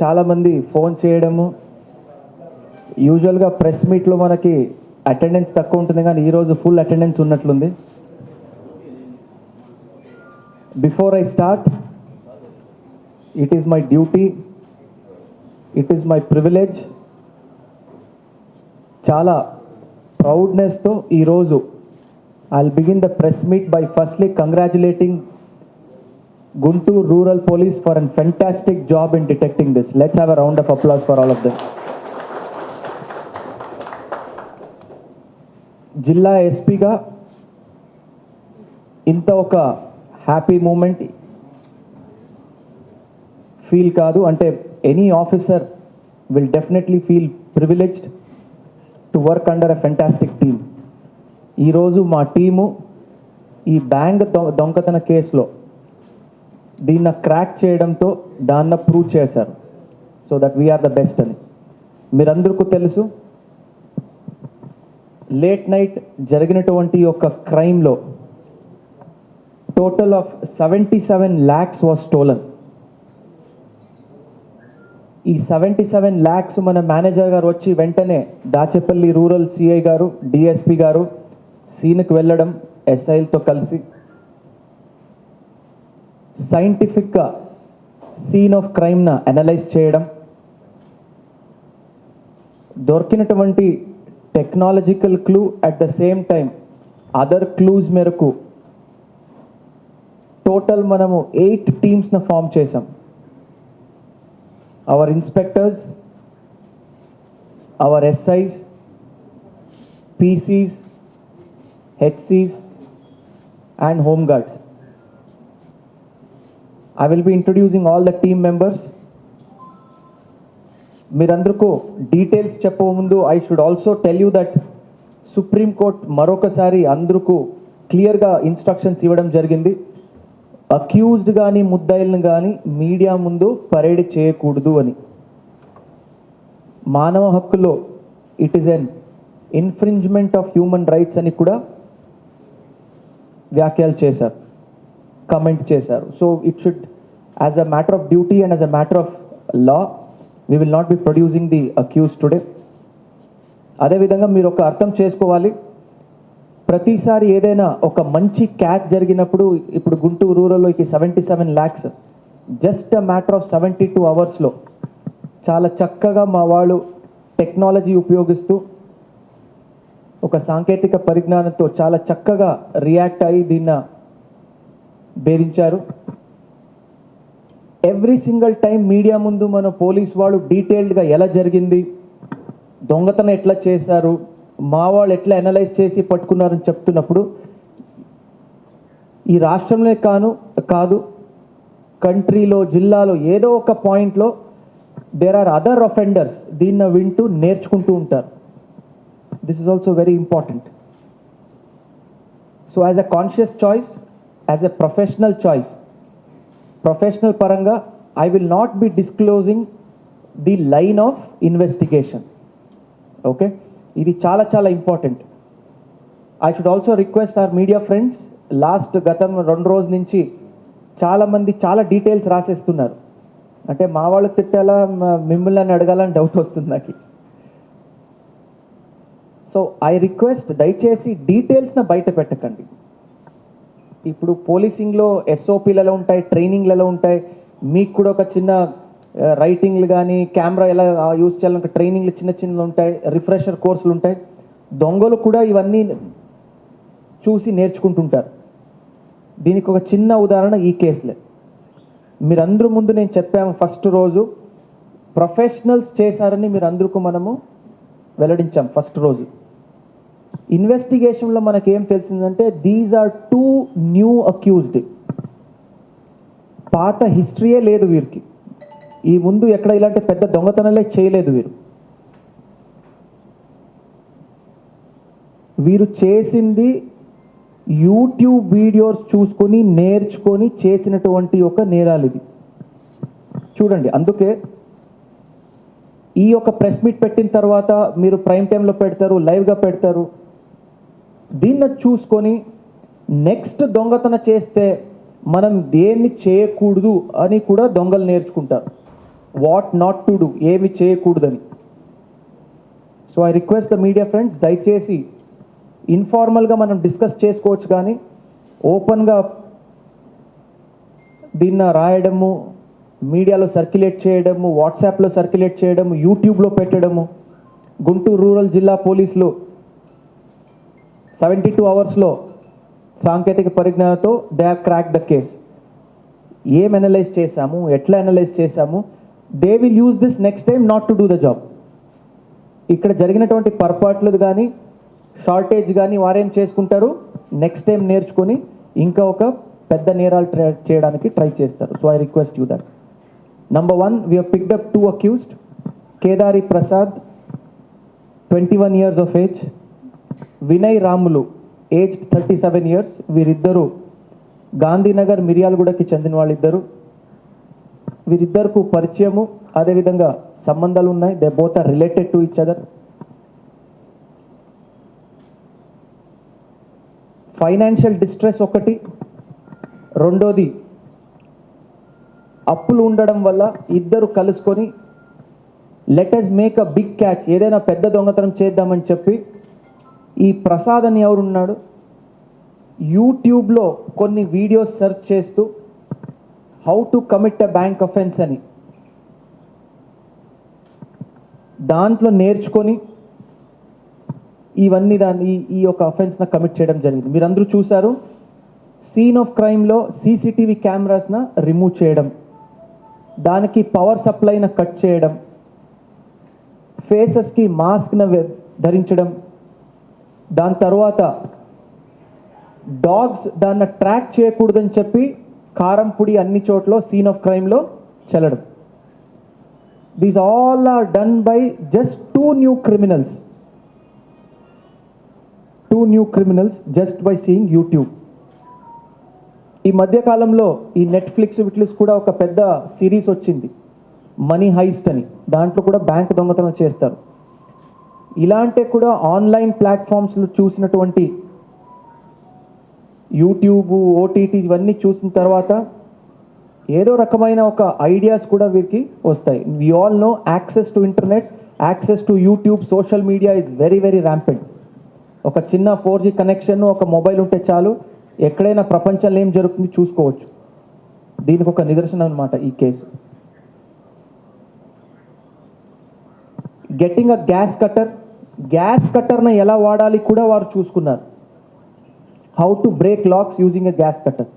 చాలా మంది ఫోన్ చేయడము, యూజువల్గా ప్రెస్ మీట్లో మనకి అటెండెన్స్ తక్కువ ఉంటుంది, కానీ ఈరోజు ఫుల్ అటెండెన్స్ ఉన్నట్లుంది. Before I start, it is my duty, it is my privilege, చాలా ప్రౌడ్నెస్తో ఈరోజు I'll begin the press meet by firstly congratulating Guntur Rural Police for a fantastic job in detecting this. Let's have a round of applause for all of them. Jilla SP ga inta oka happy moment feel kaadu ante any officer will definitely feel privileged to work under a fantastic team. Ee roju ma teamu ee bank donkatana case lo దీన్ని crack చేయడంతో దాన్ని prove చేశారు. So that we are the best అని మీరందరికీ తెలుసు. Late night జరిగినటువంటి ఒక క్రైమ్లో total of 77 lakhs was stolen. ఈ 77 lakhs మన మేనేజర్ గారు వచ్చి వెంటనే దాచేపల్లి రూరల్ సిఐ గారు, డిఎస్పి గారు సీన్కి వెళ్ళడం, ఎస్ఐలతో కలిసి సైంటిఫిక్గా సీన్ ఆఫ్ క్రైమ్ను అనలైజ్ చేయడం, దొరికినటువంటి technological clue at the same time other clues మేరకు టోటల్ మనము 8 టీమ్స్ను ఫామ్ చేసాం. Our inspectors, our SIs, PCs, HCs and home guards. I will be introducing all the team members. మీరందరికీ డీటెయిల్స్ చెప్పే ముందు I should also tell you that Supreme Court మరొకసారి అందరికీ క్లియర్గా ఇన్స్ట్రక్షన్స్ ఇవ్వడం జరిగింది. అక్యూజ్డ్ కానీ ముద్దాయిలను కానీ మీడియా ముందు పరేడ్ చేయకూడదు అని. మానవ హక్కులో it is an infringement of human rights అని కూడా వ్యాఖ్యలు చేశారు, కమెంట్ చేశారు. So it should as a matter of duty and as a matter of law we will not be producing the accused today. అదేవిధంగా మీరు ఒక అర్థం చేసుకోవాలి, ప్రతిసారి ఏదైనా ఒక మంచి క్యాచ్ జరిగినప్పుడు, ఇప్పుడు గుంటూరు రూరల్లోకి 77 lakhs just a matter of 72 hours చాలా చక్కగా మా వాళ్ళు టెక్నాలజీ ఉపయోగిస్తూ ఒక సాంకేతిక పరిజ్ఞానంతో చాలా చక్కగా రియాక్ట్ అయ్యి దీన్ని భేదించారు. ఎవ్రీ సింగిల్ టైం మీడియా ముందు మన పోలీస్ వాళ్ళు డీటెయిల్డ్గా ఎలా జరిగింది, దొంగతనం ఎట్లా చేశారు, మా వాళ్ళు ఎట్లా అనలైజ్ చేసి పట్టుకున్నారని చెప్తున్నప్పుడు ఈ రాష్ట్రంలో కాదు కంట్రీలో, జిల్లాలో ఏదో ఒక పాయింట్లో దేర్ ఆర్ అదర్ అఫెండర్స్ దీన్ని వింటూ నేర్చుకుంటూ ఉంటారు. This is also very important. So as a conscious choice, as a professional choice, professional paranga, I will not be disclosing the line of investigation. Okay, ఇది చాలా చాలా important. I should also request our media friends, గతం 2 రోజుల నుంచి చాలామంది చాలా details రాసేస్తున్నారు. అంటే మా వాళ్ళు తిట్టాలా మిమ్మల్ని అడగాలని డౌట్ వస్తుంది నాకు. సో ఐ రిక్వెస్ట్ దయచేసి డీటెయిల్స్న బయట పెట్టకండి. ఇప్పుడు పోలీసింగ్లో ఎస్ఓపీలలో ఉంటాయి, ట్రైనింగ్లలో ఉంటాయి, మీకు కూడా ఒక చిన్న రైటింగ్లు కానీ కెమెరా ఎలా యూజ్ చేయాలని ట్రైనింగ్లు చిన్న చిన్నలు ఉంటాయి, రిఫ్రెషర్ కోర్సులు ఉంటాయి. దొంగలు కూడా ఇవన్నీ చూసి నేర్చుకుంటుంటారు. దీనికి ఒక చిన్న ఉదాహరణ ఈ కేసులే. మీరందరూ ముందు నేను చెప్పాము ఫస్ట్ రోజు ప్రొఫెషనల్స్ చేశారని మీరందరికీ మనము వెల్లడించాం. ఫస్ట్ రోజు ఇన్వెస్టిగేషన్లో మనకేం తెలిసిందంటే దీస్ ఆర్ 2 న్యూ అక్యూజ్డ్. పాత హిస్టరీయే లేదు వీరికి, ఈ ముందు ఎక్కడ ఇలాంటి పెద్ద దొంగతనాలే చేయలేదు వీరు. వీరు చేసింది యూట్యూబ్ వీడియోస్ చూసుకొని నేర్చుకొని చేసినటువంటి ఒక నేరాలు ఇది. చూడండి, అందుకే ఈ యొక్క ప్రెస్ మీట్ పెట్టిన తర్వాత మీరు ప్రైమ్ టైంలో పెడతారు, లైవ్గా పెడతారు. దీన్ని చూసుకొని నెక్స్ట్ దొంగతనం చేస్తే మనం దేన్ని చేయకూడదు అని కూడా దొంగలు నేర్చుకుంటారు. వాట్ నాట్ టు డూ, ఏమి చేయకూడదని. So I request the media friends, దయచేసి ఇన్ఫార్మల్గా మనం డిస్కస్ చేసుకోవచ్చు, కానీ ఓపెన్గా దీన్ని రాయడము, మీడియాలో సర్క్యులేట్ చేయడము, వాట్సాప్లో సర్క్యులేట్ చేయడము, యూట్యూబ్లో పెట్టడము. గుంటూరు రూరల్ జిల్లా పోలీసులు 72 అవర్స్లో సాంకేతిక పరిజ్ఞానంతో they have crack the case. ఏం అనలైజ్ చేశాము, ఎట్లా అనలైజ్ చేశాము, they will use this next time not to do the job. ఇక్కడ జరిగినటువంటి పొరపాట్లు కానీ షార్టేజ్ కానీ వారేం చేసుకుంటారు, నెక్స్ట్ టైం నేర్చుకొని ఇంకా ఒక పెద్ద నేరాలు చేయడానికి ట్రై చేస్తారు. So I request you that. Number 1, we have picked up 2 accused. Kedari Prasad, 21 years of age. Vinay Ramulu, aged 37 years. వీరిద్దరు గాంధీనగర్ మిర్యాలగూడకి చెందిన వాళ్ళిద్దరు. వీరిద్దరికి పరిచయము, అదేవిధంగా సంబంధాలు ఉన్నాయి. They both are related to each other. Financial distress ఒకటి, రెండోది అప్పులు ఉండడం వల్ల ఇద్దరు కలుసుకొని let us make a big catch, ఏదైనా పెద్ద దొంగతనం చేద్దామని చెప్పి ఈ ప్రసాద్ అని ఎవరున్నాడు యూట్యూబ్లో కొన్ని వీడియోస్ సెర్చ్ చేస్తూ how to commit a bank offence అని దాంట్లో నేర్చుకొని ఇవన్నీ ఈ యొక్క అఫెన్స్న కమిట్ చేయడం జరిగింది. మీరందరూ చూశారు. సీన్ ఆఫ్ క్రైమ్లో సీసీటీవీ కెమెరాస్న రిమూవ్ చేయడం, దానికి పవర్ సప్లైన కట్ చేయడం, ఫేసెస్కి మాస్క్ను ధరించడం, దాని తర్వాత డాగ్స్ దాన్ని ట్రాక్ చేయకూడదని చెప్పి కారం పొడి అన్ని చోట్ల సీన్ ఆఫ్ క్రైమ్లో చల్లడం. These all are done by just 2 new criminals just by seeing YouTube. ఈ మధ్యకాలంలో ఈ నెట్ఫ్లిక్స్ కూడా ఒక పెద్ద సిరీస్ వచ్చింది, మనీ హైస్ట్ అని. దాంట్లో కూడా బ్యాంక్ దొంగతనం చేస్తారు. ఇలాంటి కూడా ఆన్లైన్ ప్లాట్ఫామ్స్లో చూసినటువంటి యూట్యూబ్, ఓటీటీ ఇవన్నీ చూసిన తర్వాత ఏదో రకమైన ఒక ఐడియాస్ కూడా వీరికి వస్తాయి. We all know access to internet, access to YouTube, social media is very very rampant. ఒక చిన్న 4G కనెక్షన్, ఒక మొబైల్ ఉంటే చాలు, ఎక్కడైనా ప్రపంచంలో ఏం జరుగుతుంది చూసుకోవచ్చు. దీనికి ఒక నిదర్శనం అన్నమాట ఈ కేసు. గెట్టింగ్ అ గ్యాస్ కట్టర్ని ఎలా వాడాలి కూడా వారు చూసుకున్నారు. How to break locks using a gas cutter.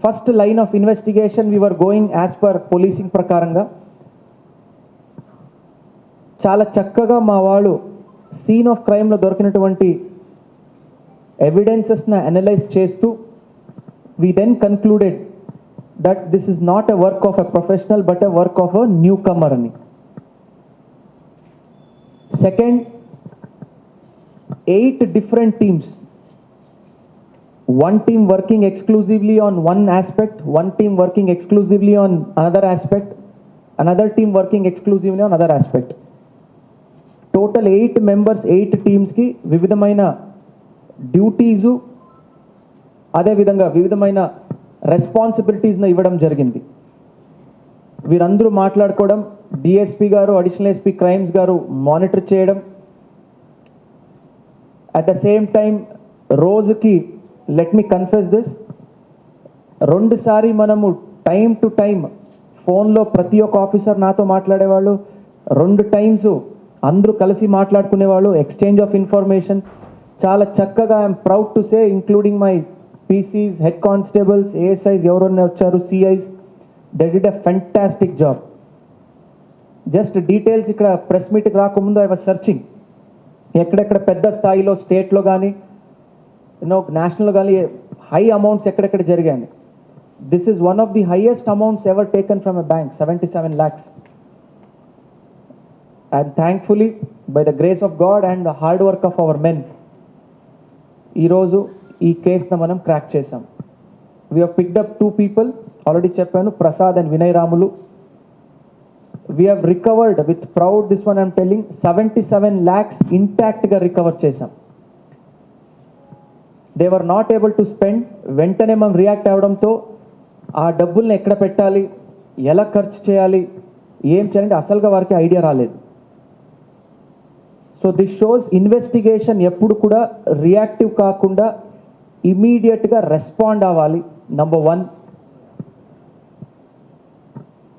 First line of investigation we were going as per policing ప్రకారంగా చాలా చక్కగా మా వాళ్ళు సీన్ ఆఫ్ క్రైమ్లో దొరికినటువంటి ఎవిడెన్సెస్ని అనలైజ్ చేస్తూ we then concluded that this is not a work of a professional but a work of a newcomer ani. Second, 8 different teams, one team working exclusively on one aspect, one team working exclusively on another aspect, another team working exclusively on another aspect. Total 8 members, 8 teams ki వివిధమైన duties అదేవిధంగా వివిధమైన రెస్పాన్సిబిలిటీస్ను ఇవ్వడం జరిగింది. వీరందరూ మాట్లాడుకోవడం, DSP గారు, additional SP crimes గారు monitor చేయడం, at the same time రోజుకి let me confess this, 2 సారి మనము టైం టు టైం ఫోన్లో ప్రతి ఒక్క ఆఫీసర్ నాతో మాట్లాడేవాళ్ళు, 2 టైమ్స్ అందరూ కలిసి మాట్లాడుకునేవాళ్ళు, ఎక్స్చేంజ్ ఆఫ్ ఇన్ఫర్మేషన్ చాలా చక్కగా. I'm proud to say including my Pisces, head constables, ASIs ఎవరన్నా వచ్చారు, CIs, they did a fantastic job. Just details ఇక్కడ ప్రెస్ మీట్కి రాకముందు ఐ వాజ్ సర్చింగ్ ఎక్కడెక్కడ పెద్ద స్థాయిలో స్టేట్లో కానీ నేషనల్లో కానీ హై అమౌంట్స్ ఎక్కడెక్కడ జరిగాయి. This is one of the highest amounts ever taken from a bank, 77 lakhs. And thankfully, by the grace of God and the hard work of our men, ఈరోజు ఈ కేసును మనం క్రాక్ చేసాం. We have picked up 2 people, already చెప్పాను, Prasad and Vinay Ramulu. We have recovered with proud, this one I'm telling, 77 lakhs ఇంటాక్ట్గా recover చేసాం. They were not able to spend. వెంటనే మనం react అవ్వడంతో ఆ డబ్బుల్ని ఎక్కడ పెట్టాలి, ఎలా ఖర్చు చేయాలి, ఏం చేయాలంటే అసలుగా వారికి ఐడియా రాలేదు. సో దిస్ షోస్ ఇన్వెస్టిగేషన్ ఎప్పుడు కూడా రియాక్టివ్ కాకుండా ఇమీడియట్గా రెస్పాండ్ అవ్వాలి. నంబర్ 1,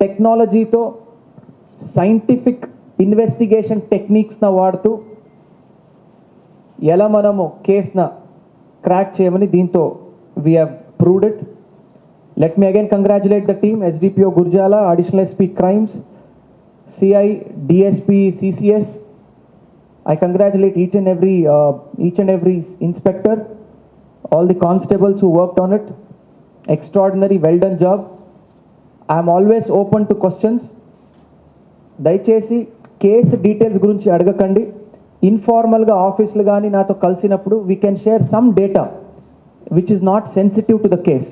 టెక్నాలజీతో సైంటిఫిక్ ఇన్వెస్టిగేషన్ టెక్నిక్స్ను వాడుతూ ఎలా మనము కేసును క్రాక్ చేయమని దీంతో we have proved it. Let me again congratulate the team, SDPO Gurjala, Additional SP Crimes, CI, DSP, CCS. I congratulate each and every inspector, all the constables who worked on it. Extraordinary, well done job. I am always open to questions. దయచేసి case details గురించి అడగకండి. ఇన్ఫార్మల్గా ఆఫీసులు కానీ నాతో కలిసినప్పుడు we can share some data which is not sensitive to the case.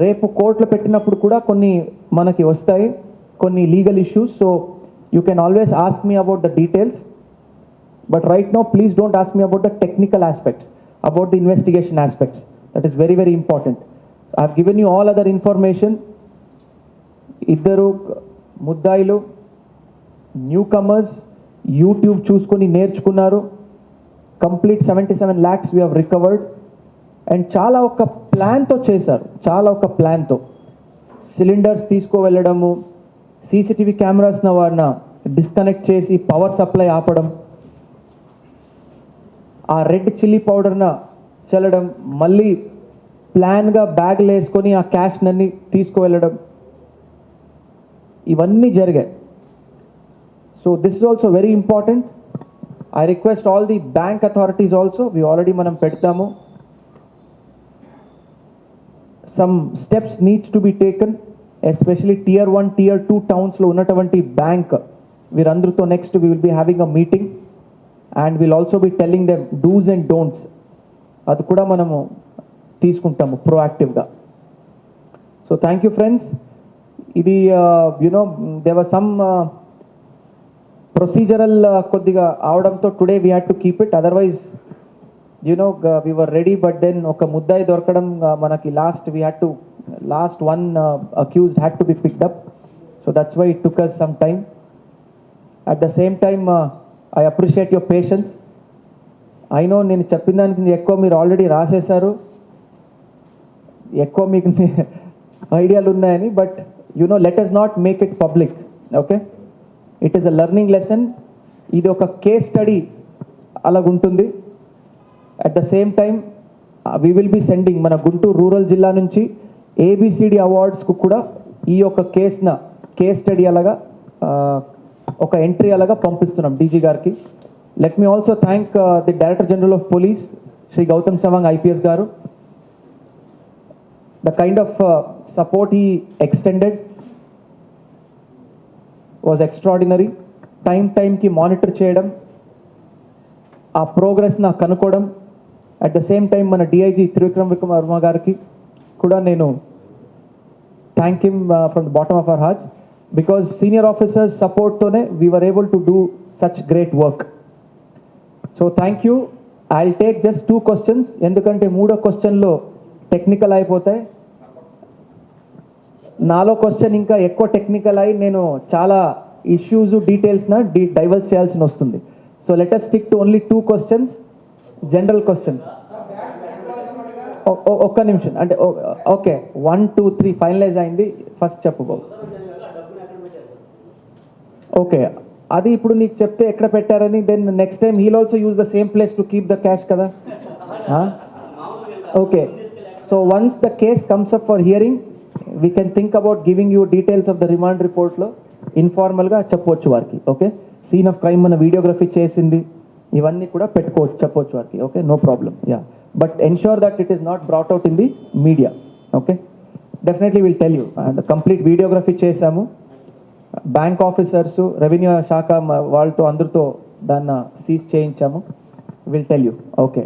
రేపు కోర్టులో పెట్టినప్పుడు కూడా కొన్ని మనకి వస్తాయి, కొన్ని legal issues. So you can always ask me about the details, but right no please don't ask me about the technical aspects, about the investigation aspects. That is very very important. I have given you all other information. ఇద్దరు ముద్దాయిలు new comers, YouTube చూసుకొని నేర్చుకున్నారు. Complete 77 lakhs we have recovered. And చాలా ఒక ప్లాన్తో చేశారు, చాలా ఒక ప్లాన్తో సిలిండర్స్ తీసుకువెళ్ళడము, సీసీటీవీ కెమెరాస్న వాడిన డిస్కనెక్ట్ చేసి పవర్ సప్లై ఆపడం, ఆ రెడ్ చిల్లీ పౌడర్న చల్లడం, మళ్ళీ ప్లాన్గా బ్యాగ్లు వేసుకొని ఆ క్యాష్నన్నీ తీసుకువెళ్ళడం, ఇవన్నీ జరిగాయి. So this is also very important. I request all the bank authorities also, already మనం పెడతాము, some steps needs to be taken, especially tier 1, tier 2 towns lo unnatavanti bank veerandruto next we will be having a meeting and we'll also be telling them do's and don'ts. adu kuda manamu teeskuntamu proactive ga. So thank you friends. Idi there was some procedural koddiga avadamto today we had to keep it, otherwise we were ready, but then oka muddai dorkadam manaki last one accused had to be picked up, so that's why it took us some time. At the same time I appreciate your patience. I know nenu cheppina daniki ekko meer already rasesaru, ekko meeku idealu unnayani, but let us not make it public. Okay, it is a learning lesson. ఇది ఒక case study అలాగుంటుంది. At the same time we will be sending మన Guntur rural జిల్లా నుంచి ABCD అవార్డ్స్కు కూడా ఈ యొక్క case study అలాగా ఒక ఎంట్రీ అలాగా పంపిస్తున్నాం డీజీ గారికి. Let me also thank the director general of police Shri Gautam Sawang IPS గారు. The kind of support he extended was extraordinary. టైంకి మానిటర్ చేయడం, ఆ ప్రోగ్రెస్ని కనుక్కోవడం. అట్ ద సేమ్ టైం మన DIG త్రివిక్రమ్ వర్మ గారికి కూడా నేను thank him from the bottom of our hearts, because senior officers సపోర్ట్తోనే we were able to do such great work. So thank you. I will take just 2 questions, ఎందుకంటే 3వ క్వశ్చన్లో technical అయిపోతాయి. నాలో క్వశ్చన్ ఇంకా ఎక్కువ టెక్నికల్ అయి నేను చాలా ఇష్యూస్ డీటెయిల్స్న డైవర్స్ చేయాల్సి వస్తుంది. So let us stick to only 2 questions, general questions. ఒక్క నిమిషం అంటే ఓకే 1 2 3 ఫైనలైజ్ అయింది. ఫస్ట్ చెప్పు బాబు. ఓకే, అది ఇప్పుడు నీకు చెప్తే ఎక్కడ పెట్టారని, then next time he'll also use the same place to keep the cash కదా. Okay, so once the case comes up for hearing we can think about giving you details of the remand రిపోర్ట్లో ఇన్ఫార్మల్గా చెప్పవచ్చు వారికి. Okay, scene of crime మన videography చేసింది ఇవన్నీ కూడా పెట్టుకోవచ్చు, చెప్పవచ్చు వారికి. Okay, no problem. Yeah, but ensure that it is not brought out in the media. Okay, definitely will tell you. And complete videography చేశాము, బ్యాంక్ ఆఫీసర్స్, రెవెన్యూ శాఖ వాళ్ళతో అందరితో దాన్ని సీజ్ చేయించాము. Will tell you. ఓకే.